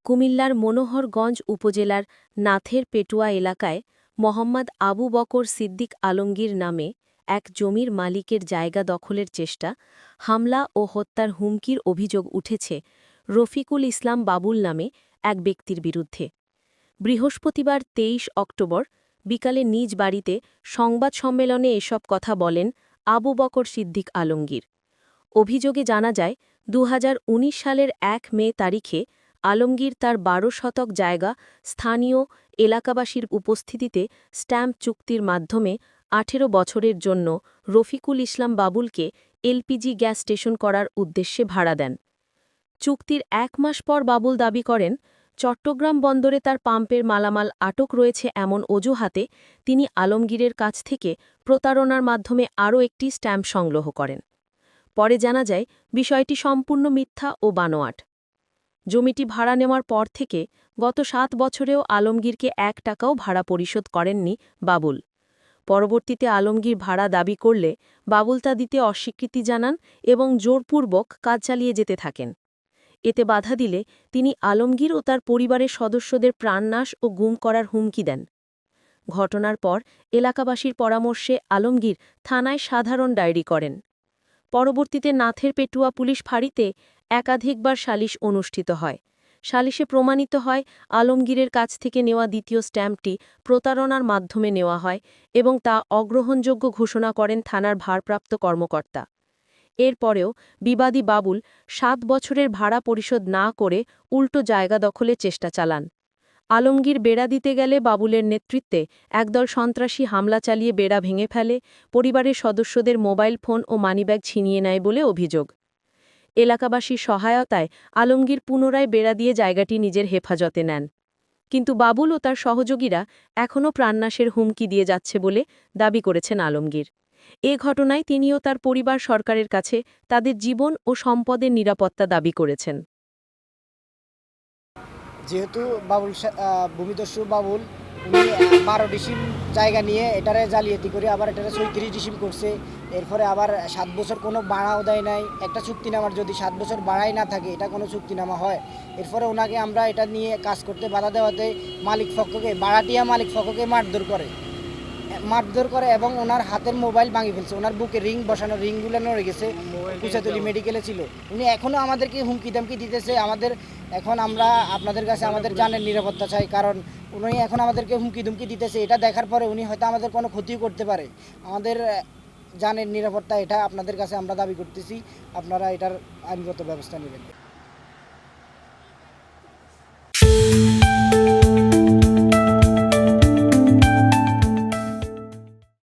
কুমিল্লার মনোহরগঞ্জ উপজেলার নাথের পেটুয়া এলাকায় মোহাম্মদ আবু বকর সিদ্দিক আলমগীর নামে এক জমির মালিকের জায়গা দখলের চেষ্টা, হামলা ও হত্যার হুমকির অভিযোগ উঠেছে রফিকুল ইসলাম বাবুল নামে এক ব্যক্তির বিরুদ্ধে। বৃহস্পতিবার ২৩ অক্টোবর বিকালে নিজ বাড়িতে সংবাদ সম্মেলনে এসব কথা বলেন আবু বকর সিদ্দিক আলমগীর। অভিযোগে জানা যায়, ২০১৯ সালের ১ মে তারিখে আলমগীর তার ১২ শতক জায়গা স্থানীয় এলাকাবাসীর উপস্থিতিতে স্ট্যাম্প চুক্তির মাধ্যমে ১৮ বছরের জন্য Rafiqul Islam বাবুলকে LPG gas station করার উদ্দেশ্যে ভাড়া দেন। চুক্তির ১ মাস পর বাবুল দাবি করেন, চট্টগ্রাম বন্দরে তার পাম্পের মালামাল আটক রয়েছে এমন অজুহাতে তিনি আলমগীরের কাছ থেকে প্রতারণার মাধ্যমে আরও একটি স্ট্যাম্প সংগ্রহ করেন। পরে জানা যায়, বিষয়টি সম্পূর্ণ মিথ্যা ও বানোয়াট। জমিটি ভাড়া নেওয়ার পর থেকে গত ৭ বছরেও আলমগীরকে ১ টাকাও ভাড়া পরিশোধ করেননি বাবুল। পরবর্তীতে আলমগীর ভাড়া দাবি করলে বাবুল তা দিতে অস্বীকৃতি জানান এবং জোরপূর্বক কাজ চালিয়ে যেতে থাকেন। এতে বাধা দিলে তিনি আলমগীর ও তার পরিবারের সদস্যদের প্রাণনাশ ও গুম করার হুমকি দেন। ঘটনার পর এলাকাবাসীর পরামর্শে আলমগীর থানায় সাধারণ ডায়েরি করেন। পরবর্তীতে নাথের পেটুয়া পুলিশ ফাঁড়িতে একাধিকবার সালিশ অনুষ্ঠিত হয়। সালিশে প্রমাণিত হয়, আলমগীরের কাছ থেকে নেওয়া দ্বিতীয় স্ট্যাম্পটি প্রতারণার মাধ্যমে নেওয়া হয় এবং তা অগ্রহণযোগ্য ঘোষণা করেন থানার ভারপ্রাপ্ত কর্মকর্তা। এরপরেও বিবাদী বাবুল ৭ বছরের ভাড়া পরিশোধ না করে উল্টো জায়গা দখলের চেষ্টা চালান। আলমগীর বেড়া দিতে গেলে বাবুলের নেতৃত্বে একদল সন্ত্রাসী হামলা চালিয়ে বেড়া ভেঙে ফেলে, পরিবারের সদস্যদের মোবাইল ফোন ও মানিব্যাগ ছিনিয়ে নেয় বলে অভিযোগ। এলাকাবাসীর সহায়তায় আলমগীর পুনরায় বেড়া দিয়ে জায়গাটি নিজের হেফাজতে নেন। কিন্তু বাবুল ও তার সহযোগীরা এখনও প্রাণনাশের হুমকি দিয়ে যাচ্ছে বলে দাবি করেছেন আলমগীর। এ ঘটনায় তিনি ও তার পরিবার সরকারের কাছে তাদের জীবন ও সম্পদের নিরাপত্তা দাবি করেছেন। যেহেতু ভূমিদস্যু বাবুল উনি ১২ ডিসিম জায়গা নিয়ে এটারে জালিয়াতি করে আবার এটারে ৩৬ ডিসিম করছে। এরপরে আবার ৭ বছর কোনো বাড়াও দেয় নাই। একটা চুক্তিনামার যদি ৭ বছর বাড়াই না থাকে, এটা কোনো চুক্তিনামা হয়? এরপরে ওনাকে আমরা এটা নিয়ে কাজ করতে বাধা দেওয়াতে মালিক পক্ষকে ভাড়াটিয়া মালিক পক্ষকে মারধর করে এবং ওনার হাতের মোবাইল ভাঙি ফেলছে। ওনার বুকে রিং বসানো, রিংগুলো নড়ে গেছে। কুচাতলি মেডিকেলে ছিল। উনি এখনও আমাদেরকে হুমকি দামকি দিতেছে। এখন আমরা আপনাদের কাছে আমাদের জানের নিরাপত্তা চাই, কারণ উনি এখন আমাদেরকে হুমকি ধুমকি দিতেছে। এটা দেখার পরে উনি হয়তো আমাদের কোনো ক্ষতিও করতে পারে। আমাদের জানের নিরাপত্তা এটা আপনাদের কাছে আমরা দাবি করতেছি, আপনারা এটার আইনগত ব্যবস্থা নেবেন।